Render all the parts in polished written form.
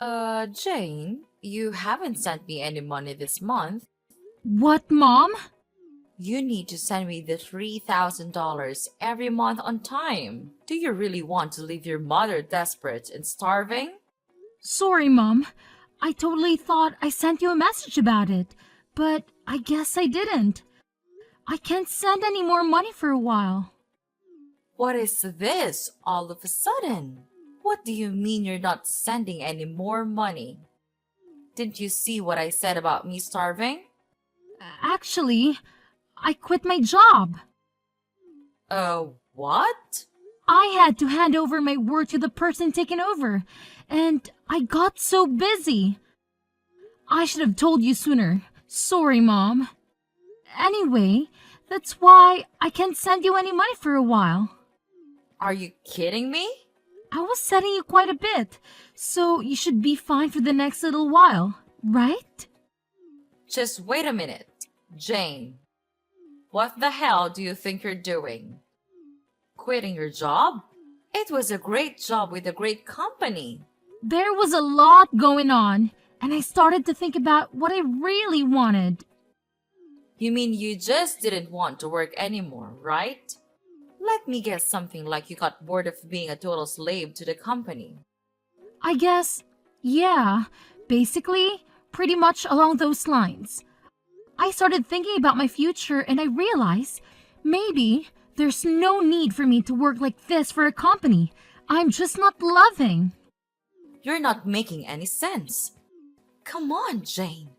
Jane, you haven't sent me any money this month. What, Mom? You need to send me the $3,000 every month on time. Do you really want to leave your mother desperate and starving? Sorry, Mom. I totally thought I sent you a message about it, but I guess I didn't. I can't send any more money for a while. What is this all of a sudden? What do you mean you're not sending any more money? Didn't you see what I said about me starving? Actually, I quit my job. What? I had to hand over my work to the person taking over, and I got so busy. I should have told you sooner. Sorry, Mom. Anyway, that's why I can't send you any money for a while. Are you kidding me? I was sending you quite a bit, so you should be fine for the next little while, right? Just wait a minute. Jane, what the hell do you think you're doing? Quitting your job? It was a great job with a great company. There was a lot going on, and I started to think about what I really wanted. You mean you just didn't want to work anymore, right? Let me guess, something like you got bored of being a total slave to the company. I guess, yeah, basically, pretty much along those lines. I started thinking about my future and I realized maybe there's no need for me to work like this for a company I'm just not loving. You're not making any sense. Come on, Jane.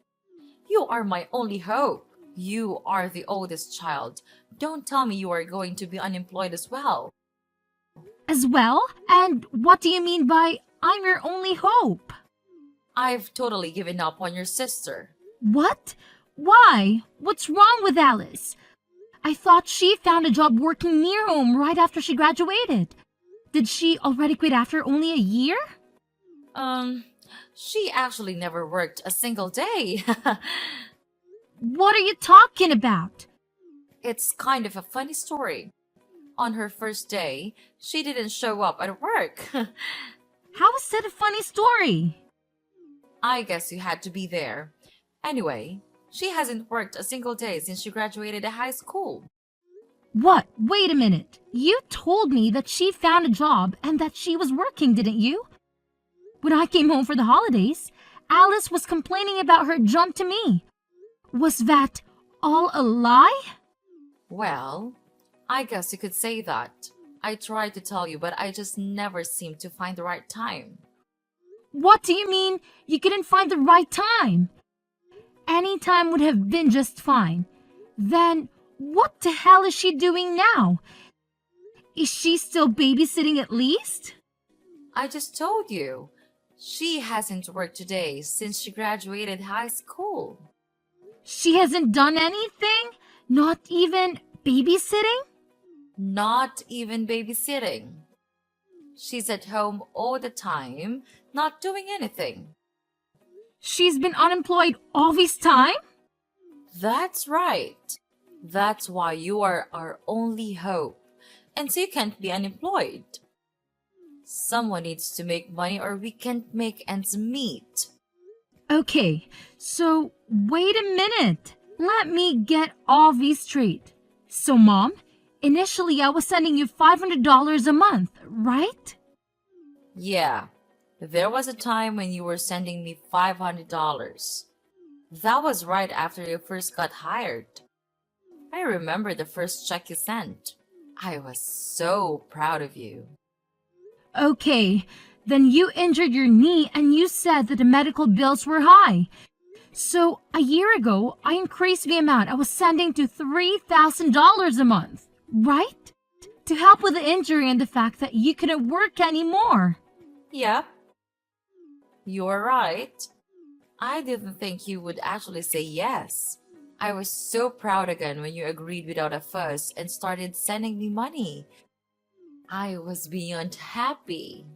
You are my only hope. You are the oldest child. Don't tell me you are going to be unemployed as well. As well? And what do you mean by I'm your only hope? I've totally given up on your sister. What? Why? What's wrong with Alice? I thought she found a job working near home right after she graduated. Did she already quit after only a year? She actually never worked a single day. What are you talking about? It's kind of a funny story. On her first day, she didn't show up at work. How is that a funny story? I guess you had to be there. Anyway, she hasn't worked a single day since she graduated high school. What? Wait a minute. You told me that she found a job and that she was working, didn't you? When I came home for the holidays, Alice was complaining about her jump to me. Was that all a lie? Well, I guess you could say that. I tried to tell you, but I just never seemed to find the right time. What do you mean you couldn't find the right time? Any time would have been just fine. Then what the hell is she doing now? Is she still babysitting at least? I just told you. She hasn't worked today since she graduated high school. She hasn't done anything? Not even babysitting? Not even babysitting. She's at home all the time, not doing anything. She's been unemployed all this time? That's right. That's why you are our only hope. And so you can't be unemployed. Someone needs to make money or we can't make ends meet. Okay, so wait a minute. Let me get all these straight. So, Mom, initially I was sending you $500 a month, right? Yeah, there was a time when you were sending me $500. That was right after you first got hired. I remember the first check you sent. I was so proud of you. Okay, then you injured your knee and you said that the medical bills were high. So a year ago, I increased the amount I was sending to $3,000 a month, right? To help with the injury and the fact that you couldn't work anymore. Yep, you're right. I didn't think you would actually say yes. I was so proud again when you agreed without a fuss and started sending me money. I was beyond happy.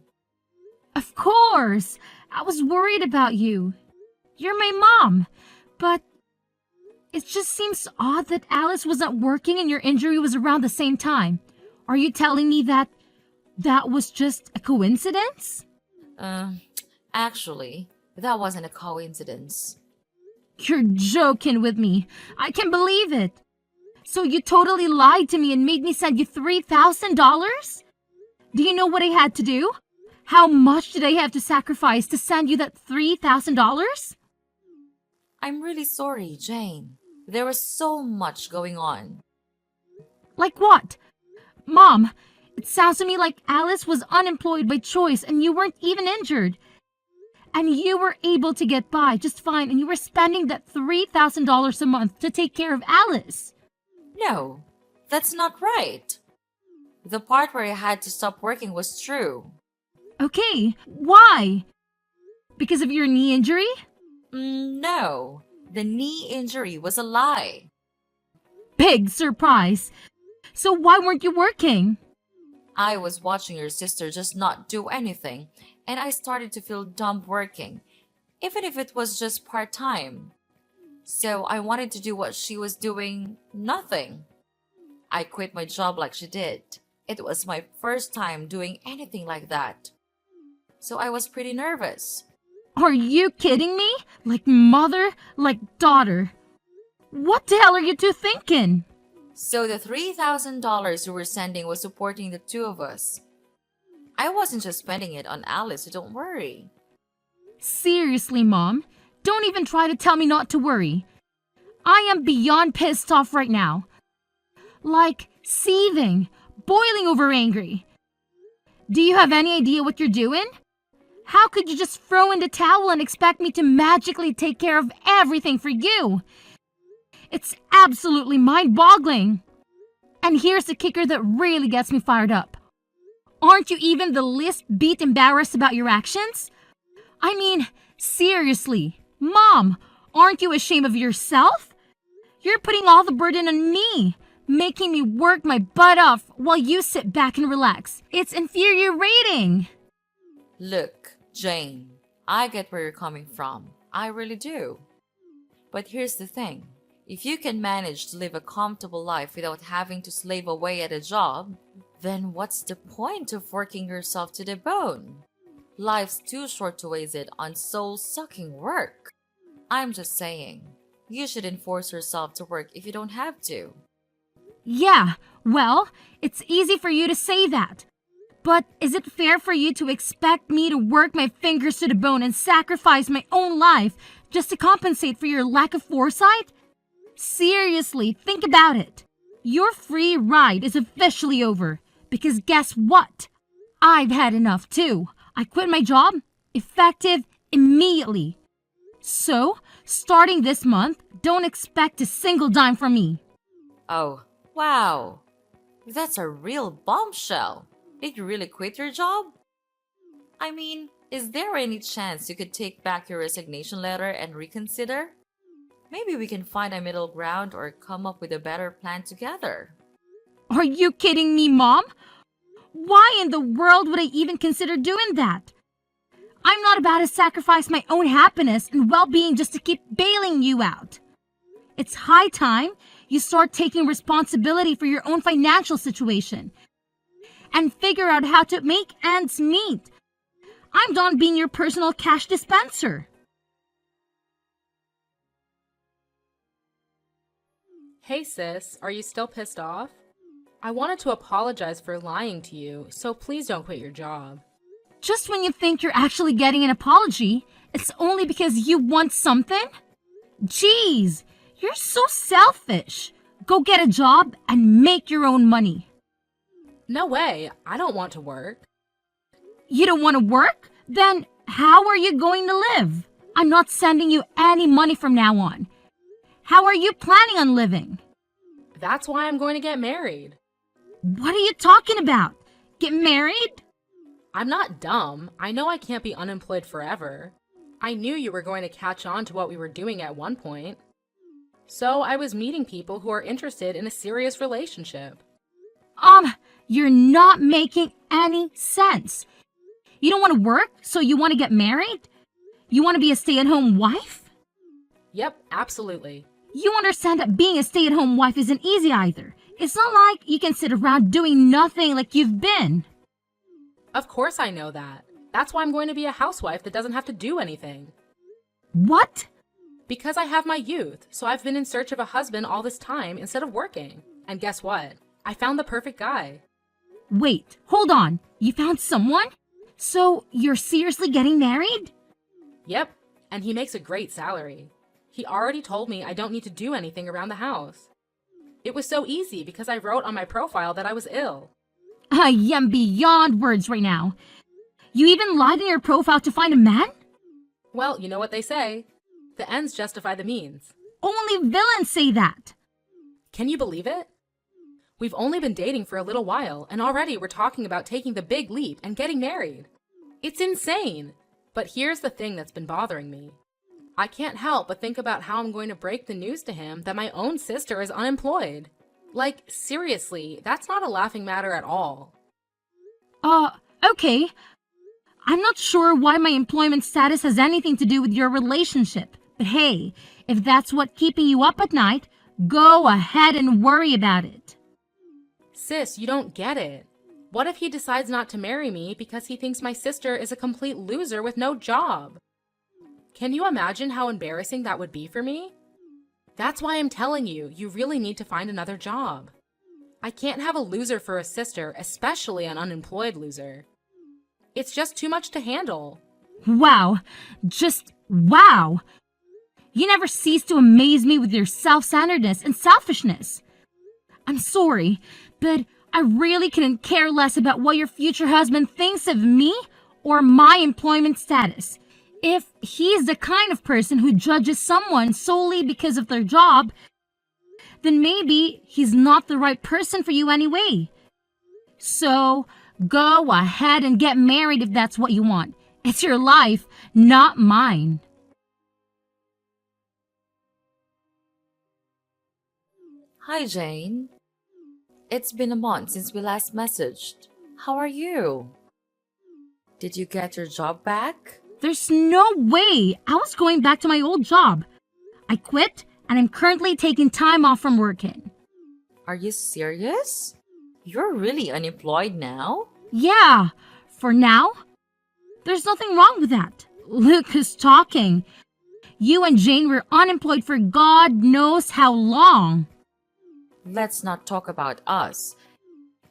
Of course, I was worried about you. You're my mom, but it just seems odd that Alice was not working and your injury was around the same time. Are you telling me that was just a coincidence? Uh, Actually, that wasn't a coincidence. You're joking with me. I can't believe it. So you totally lied to me and made me send you $3,000? Do you know what I had to do? How much did I have to sacrifice to send you that $3,000? I'm really sorry, Jane. There was so much going on. Like what? Mom, it sounds to me like Alice was unemployed by choice and you weren't even injured. And you were able to get by just fine and you were spending that $3,000 a month to take care of Alice. No, that's not right. The part where I had to stop working was true. Okay, why? Because of your knee injury? No, the knee injury was a lie. Big surprise. So why weren't you working? I was watching your sister just not do anything, and I started to feel dumb working, even if it was just part time. So I wanted to do what she was doing, nothing. I quit my job like she did. It was my first time doing anything like that. So I was pretty nervous. Are you kidding me? Like mother, like daughter. What the hell are you two thinking? So the $3,000 you were sending was supporting the two of us. I wasn't just spending it on Alice, so don't worry. Seriously, Mom, don't even try to tell me not to worry. I am beyond pissed off right now. Like seething, boiling over angry. Do you have any idea what you're doing? How could you just throw in the towel and expect me to magically take care of everything for you? It's absolutely mind-boggling. And here's the kicker that really gets me fired up. Aren't you even the least bit embarrassed about your actions? I mean, seriously, Mom, aren't you ashamed of yourself? You're putting all the burden on me, making me work my butt off while you sit back and relax. It's infuriating. Look, Jane, I get where you're coming from. I really do. But here's the thing. If you can manage to live a comfortable life without having to slave away at a job, then what's the point of working yourself to the bone? Life's too short to waste it on soul-sucking work. I'm just saying, you shouldn't force yourself to work if you don't have to. Yeah, well, it's easy for you to say that. But is it fair for you to expect me to work my fingers to the bone and sacrifice my own life just to compensate for your lack of foresight? Seriously, think about it. Your free ride is officially over. Because guess what? I've had enough too. I quit my job, effective immediately. So, starting this month, don't expect a single dime from me. Oh, wow. That's a real bombshell. Did you really quit your job? I mean, is there any chance you could take back your resignation letter and reconsider? Maybe we can find a middle ground or come up with a better plan together. Are you kidding me, Mom? Why in the world would I even consider doing that? I'm not about to sacrifice my own happiness and well-being just to keep bailing you out. It's high time you start taking responsibility for your own financial situation and figure out how to make ends meet. I'm done being your personal cash dispenser. Hey sis, are you still pissed off? I wanted to apologize for lying to you, so please don't quit your job. Just when you think you're actually getting an apology, it's only because you want something? Jeez, you're so selfish. Go get a job and make your own money. No way, I don't want to work. You don't want to work? Then how are you going to live? I'm not sending you any money from now on. How are you planning on living? That's why I'm going to get married. What are you talking about? Get married? I'm not dumb. I know I can't be unemployed forever. I knew you were going to catch on to what we were doing at one point. So I was meeting people who are interested in a serious relationship. You're not making any sense. You don't want to work, so you want to get married? You want to be a stay-at-home wife? Yep, absolutely. You understand that being a stay-at-home wife isn't easy either. It's not like you can sit around doing nothing like you've been. Of course I know that. That's why I'm going to be a housewife that doesn't have to do anything. What? Because I have my youth, so I've been in search of a husband all this time instead of working. And guess what? I found the perfect guy. Wait, hold on. You found someone? So you're seriously getting married? Yep, and he makes a great salary. He already told me I don't need to do anything around the house. It was so easy because I wrote on my profile that I was ill. I am beyond words right now. You even lied in your profile to find a man? Well, you know what they say. The ends justify the means. Only villains say that. Can you believe it? We've only been dating for a little while, and already we're talking about taking the big leap and getting married. It's insane. But here's the thing that's been bothering me. I can't help but think about how I'm going to break the news to him that my own sister is unemployed. Like, seriously, that's not a laughing matter at all. Okay. I'm not sure why my employment status has anything to do with your relationship. But hey, if that's what's keeping you up at night, go ahead and worry about it. Sis, you don't get it. What if he decides not to marry me because he thinks my sister is a complete loser with no job? Can you imagine how embarrassing that would be for me? That's why I'm telling you, you really need to find another job. I can't have a loser for a sister, especially an unemployed loser. It's just too much to handle. Wow. Just wow. You never cease to amaze me with your self-centeredness and selfishness. I'm sorry, but I really couldn't care less about what your future husband thinks of me or my employment status. If he's the kind of person who judges someone solely because of their job, then maybe he's not the right person for you anyway. So, go ahead and get married if that's what you want. It's your life, not mine. Hi, Jane. It's been a month since we last messaged. How are you? Did you get your job back? There's no way I was going back to my old job. I quit and I'm currently taking time off from working. Are you serious? You're really unemployed now? Yeah, for now. There's nothing wrong with that. Luke is talking. You and Jane were unemployed for God knows how long. Let's not talk about us.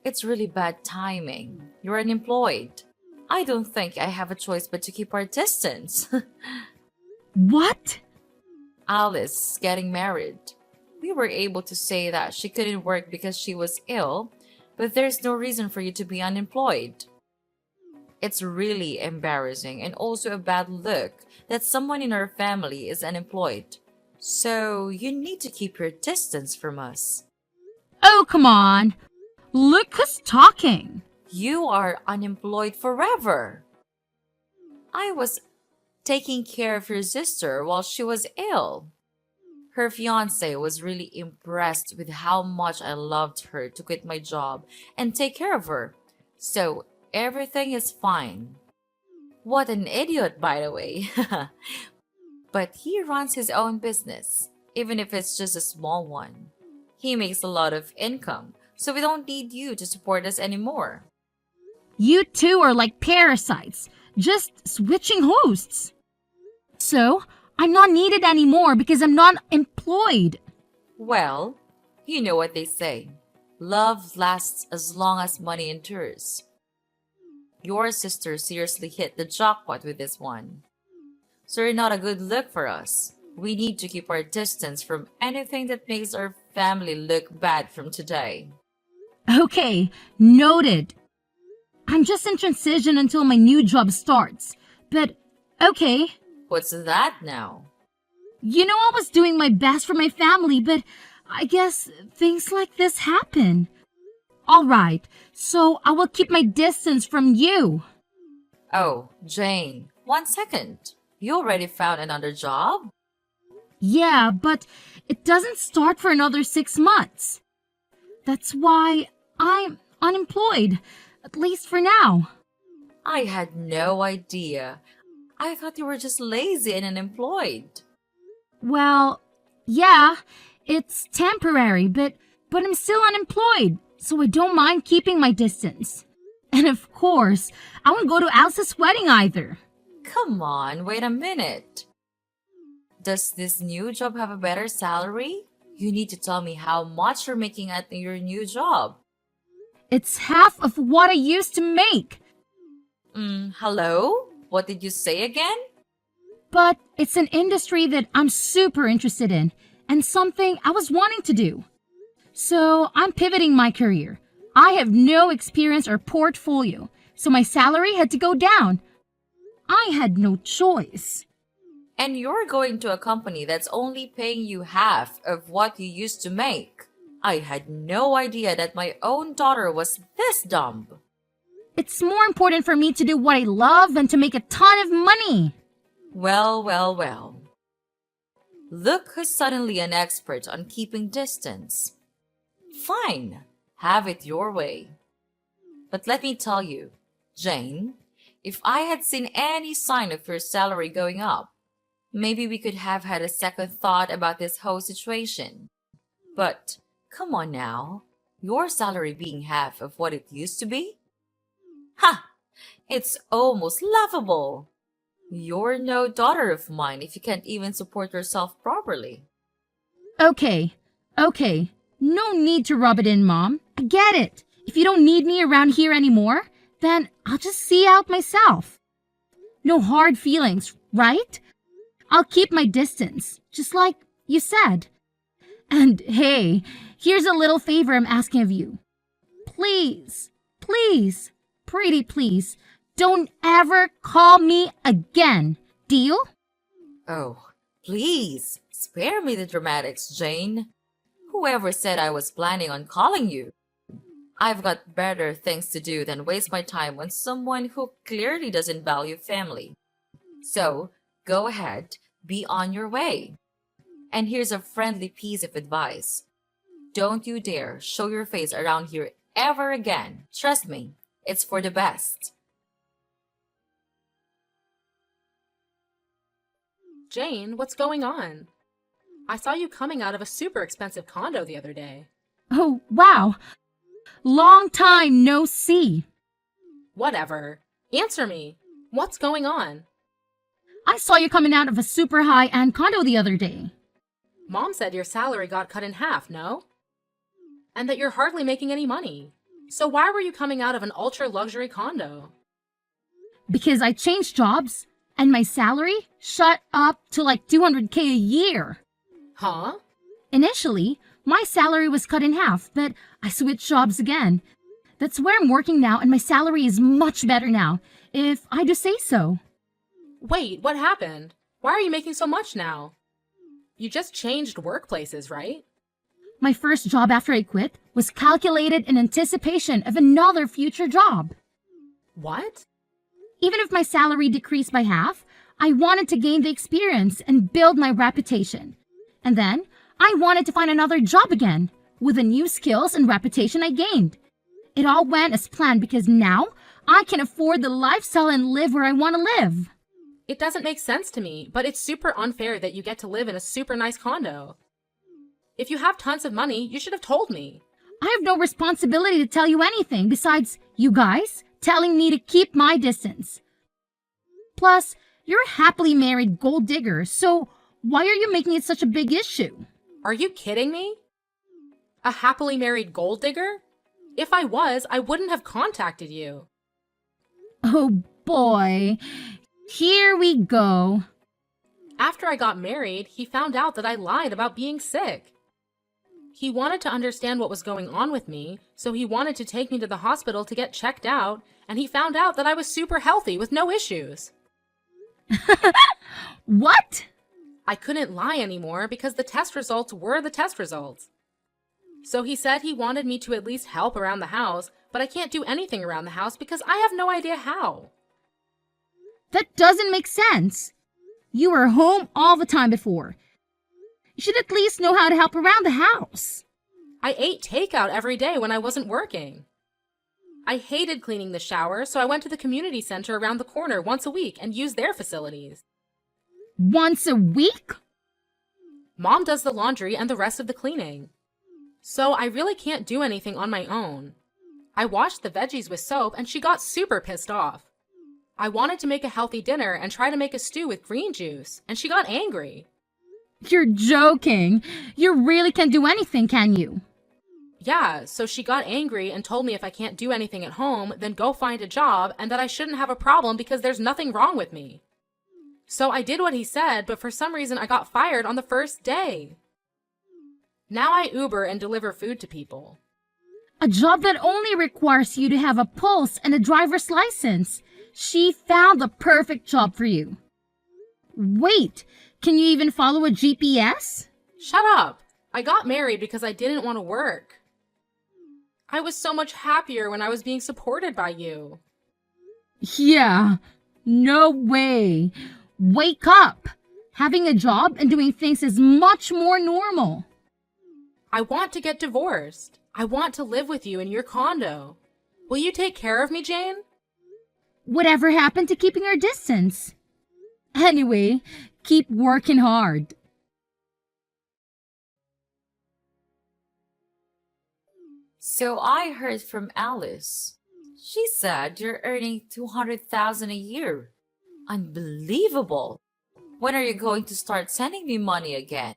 It's really bad timing. You're unemployed. I don't think I have a choice but to keep our distance. What? Alice is getting married. We were able to say that she couldn't work because she was ill, but there's no reason for you to be unemployed. It's really embarrassing and also a bad look that someone in our family is unemployed. So you need to keep your distance from us. Oh, come on. Look who's talking. You are unemployed forever. I was taking care of your sister while she was ill. Her fiance was really impressed with how much I loved her to quit my job and take care of her. So everything is fine. What an idiot, by the way. But he runs his own business, even if it's just a small one. He makes a lot of income, so we don't need you to support us anymore. You two are like parasites, just switching hosts. So, I'm not needed anymore because I'm not employed. Well, you know what they say. Love lasts as long as money endures. Your sister seriously hit the jackpot with this one. So you're not a good look for us. We need to keep our distance from anything that makes our family look bad from today. Okay, noted. I'm just in transition until my new job starts. But, okay. What's that now? You know I was doing my best for my family, but I guess things like this happen. Alright, so I will keep my distance from you. Oh, Jane, 1 second. You already found another job? Yeah, but it doesn't start for another 6 months. That's why I'm unemployed, at least for now. I had no idea. I thought you were just lazy and unemployed. Well, yeah, it's temporary, but I'm still unemployed, so I don't mind keeping my distance. And of course, I won't go to Alice's wedding either. Come on, wait a minute. Does this new job have a better salary? You need to tell me how much you're making at your new job. It's half of what I used to make. Hello? What did you say again? But it's an industry that I'm super interested in and something I was wanting to do. So I'm pivoting my career. I have no experience or portfolio, so my salary had to go down. I had no choice. And you're going to a company that's only paying you half of what you used to make. I had no idea that my own daughter was this dumb. It's more important for me to do what I love than to make a ton of money. Well, well, well. Look who's suddenly an expert on keeping distance. Fine, have it your way. But let me tell you, Jane, if I had seen any sign of your salary going up, maybe we could have had a second thought about this whole situation. But come on now, your salary being half of what it used to be? Ha! It's almost laughable. You're no daughter of mine if you can't even support yourself properly. Okay. No need to rub it in, Mom. I get it. If you don't need me around here anymore, then I'll just see out myself. No hard feelings, right? I'll keep my distance, just like you said. And hey, here's a little favor I'm asking of you. Please, pretty please, don't ever call me again. Deal? Oh, please, spare me the dramatics, Jane. Whoever said I was planning on calling you? I've got better things to do than waste my time on someone who clearly doesn't value family. So, go ahead, be on your way. And here's a friendly piece of advice. Don't you dare show your face around here ever again. Trust me, it's for the best. Jane, what's going on? I saw you coming out of a super expensive condo the other day. Oh, wow. Long time no see. Whatever. Answer me. What's going on? I saw you coming out of a super high-end condo the other day. Mom said your salary got cut in half, no? And that you're hardly making any money. So why were you coming out of an ultra-luxury condo? Because I changed jobs and my salary shot up to like $200K a year. Huh? Initially, my salary was cut in half, but I switched jobs again. That's where I'm working now, and my salary is much better now, if I do say so. Wait, what happened? Why are you making so much now? You just changed workplaces, right? My first job after I quit was calculated in anticipation of another future job. What? Even if my salary decreased by half, I wanted to gain the experience and build my reputation. And then, I wanted to find another job again, with the new skills and reputation I gained. It all went as planned because now, I can afford the lifestyle and live where I want to live. It doesn't make sense to me, but it's super unfair that you get to live in a super nice condo. If you have tons of money, you should have told me. I have no responsibility to tell you anything besides you guys telling me to keep my distance. Plus, you're a happily married gold digger, so why are you making it such a big issue? Are you kidding me? A happily married gold digger? If I was, I wouldn't have contacted you. Oh boy, here we go. After I got married, he found out that I lied about being sick. He wanted to understand what was going on with me, so he wanted to take me to the hospital to get checked out, and he found out that I was super healthy with no issues. What? I couldn't lie anymore because the test results were the test results. So he said he wanted me to at least help around the house, but I can't do anything around the house because I have no idea how. That doesn't make sense. You were home all the time before. You should at least know how to help around the house. I ate takeout every day when I wasn't working. I hated cleaning the shower, so I went to the community center around the corner once a week and used their facilities. Once a week? Mom does the laundry and the rest of the cleaning. So I really can't do anything on my own. I washed the veggies with soap and she got super pissed off. I wanted to make a healthy dinner and try to make a stew with green juice, and she got angry. You're joking. You really can't do anything, can you? Yeah, so she got angry and told me if I can't do anything at home, then go find a job, and that I shouldn't have a problem because there's nothing wrong with me. So I did what he said, but for some reason I got fired on the first day. Now I Uber and deliver food to people. A job that only requires you to have a pulse and a driver's license. She found the perfect job for you. Wait, can you even follow a GPS? Shut up! I got married because I didn't want to work. I was so much happier when I was being supported by you. Yeah, no way. Wake up. Having a job and doing things is much more normal. I want to get divorced. I want to live with you in your condo. Will you take care of me, Jane? Whatever happened to keeping our distance? Anyway, keep working hard. So I heard from Alice. She said you're earning 200,000 a year. Unbelievable. When are you going to start sending me money again?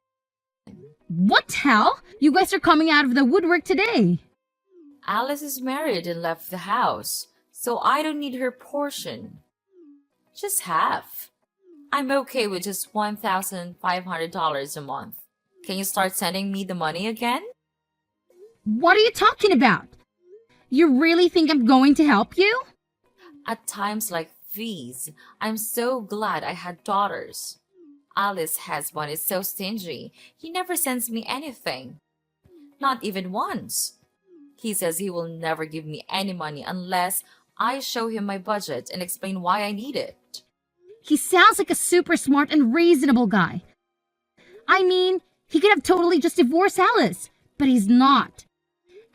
What the hell? You guys are coming out of the woodwork today. Alice is married and left the house, so I don't need her portion. Just half. I'm okay with just $1,500 a month. Can you start sending me the money again? What are you talking about? You really think I'm going to help you? At times like these, I'm so glad I had daughters. Alice's husband is so stingy, he never sends me anything. Not even once. He says he will never give me any money unless I show him my budget and explain why I need it. He sounds like a super smart and reasonable guy. I mean, he could have totally just divorced Alice, but he's not.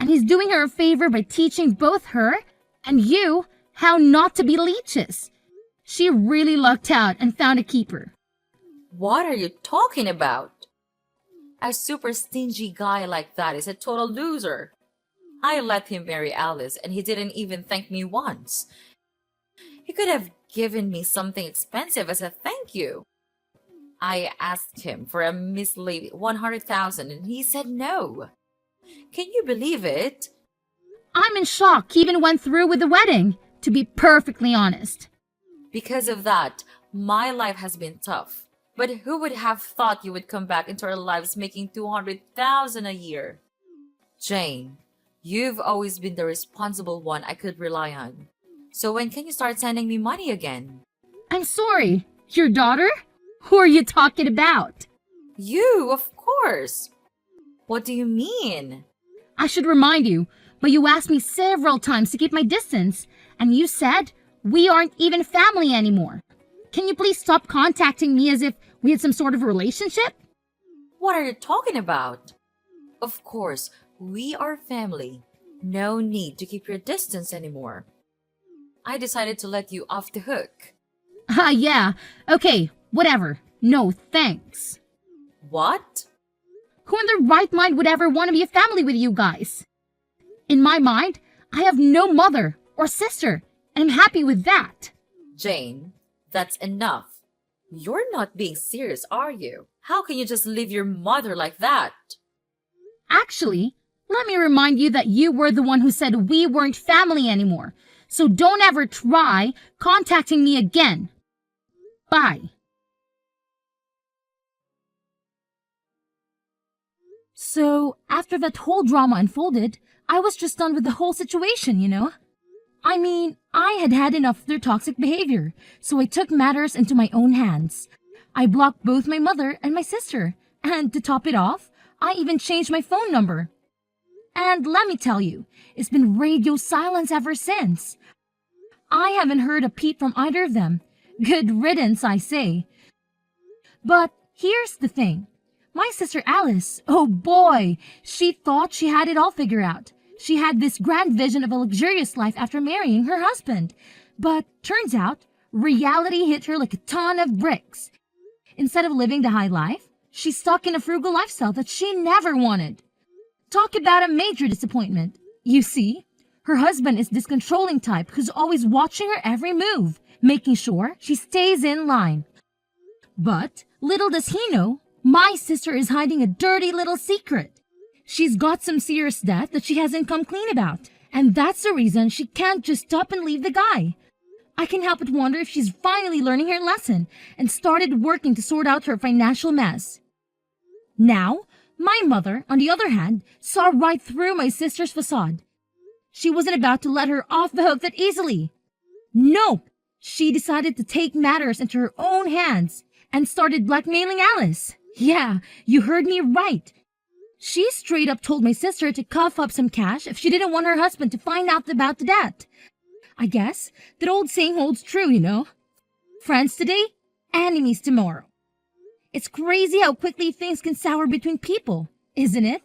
And he's doing her a favor by teaching both her and you how not to be leeches. She really lucked out and found a keeper. What are you talking about? A super stingy guy like that is a total loser. I let him marry Alice and he didn't even thank me once. He could have given me something expensive as a thank you. I asked him for a measly 100,000 and he said no. Can you believe it? I'm in shock he even went through with the wedding, to be perfectly honest. Because of that, my life has been tough. But who would have thought you would come back into our lives making 200,000 a year? Jane, you've always been the responsible one I could rely on. So when can you start sending me money again? I'm sorry, your daughter? Who are you talking about? You, of course. What do you mean? I should remind you, but you asked me several times to keep my distance, and you said we aren't even family anymore. Can you please stop contacting me as if we had some sort of relationship? What are you talking about? Of course, we are family. No need to keep your distance anymore. I decided to let you off the hook. Yeah. Okay, whatever. No, thanks. What? Who in their right mind would ever want to be a family with you guys? In my mind, I have no mother or sister, and I'm happy with that. Jane, that's enough. You're not being serious, are you? How can you just leave your mother like that? Actually, let me remind you that you were the one who said we weren't family anymore. So don't ever try contacting me again. Bye. So, after that whole drama unfolded, I was just done with the whole situation, you know? I mean, I had had enough of their toxic behavior, so I took matters into my own hands. I blocked both my mother and my sister, and to top it off, I even changed my phone number. And let me tell you, it's been radio silence ever since. I haven't heard a peep from either of them. Good riddance, I say. But here's the thing. My sister Alice, oh boy, she thought she had it all figured out. She had this grand vision of a luxurious life after marrying her husband. But turns out, reality hit her like a ton of bricks. Instead of living the high life, she's stuck in a frugal lifestyle that she never wanted. Talk about a major disappointment. You see, Her husband is this controlling type who's always watching her every move, making sure she stays in line. But little does he know, my sister is hiding a dirty little secret. She's got some serious debt that she hasn't come clean about, and that's the reason she can't just stop and leave the guy. I can help but wonder if she's finally learning her lesson and started working to sort out her financial mess. Now, my mother, on the other hand, saw right through my sister's facade. She wasn't about to let her off the hook that easily. Nope, she decided to take matters into her own hands and started blackmailing Alice. Yeah, you heard me right. She straight up told my sister to cough up some cash if she didn't want her husband to find out about the debt. I guess that old saying holds true, you know. Friends today, enemies tomorrow. It's crazy how quickly things can sour between people, isn't it?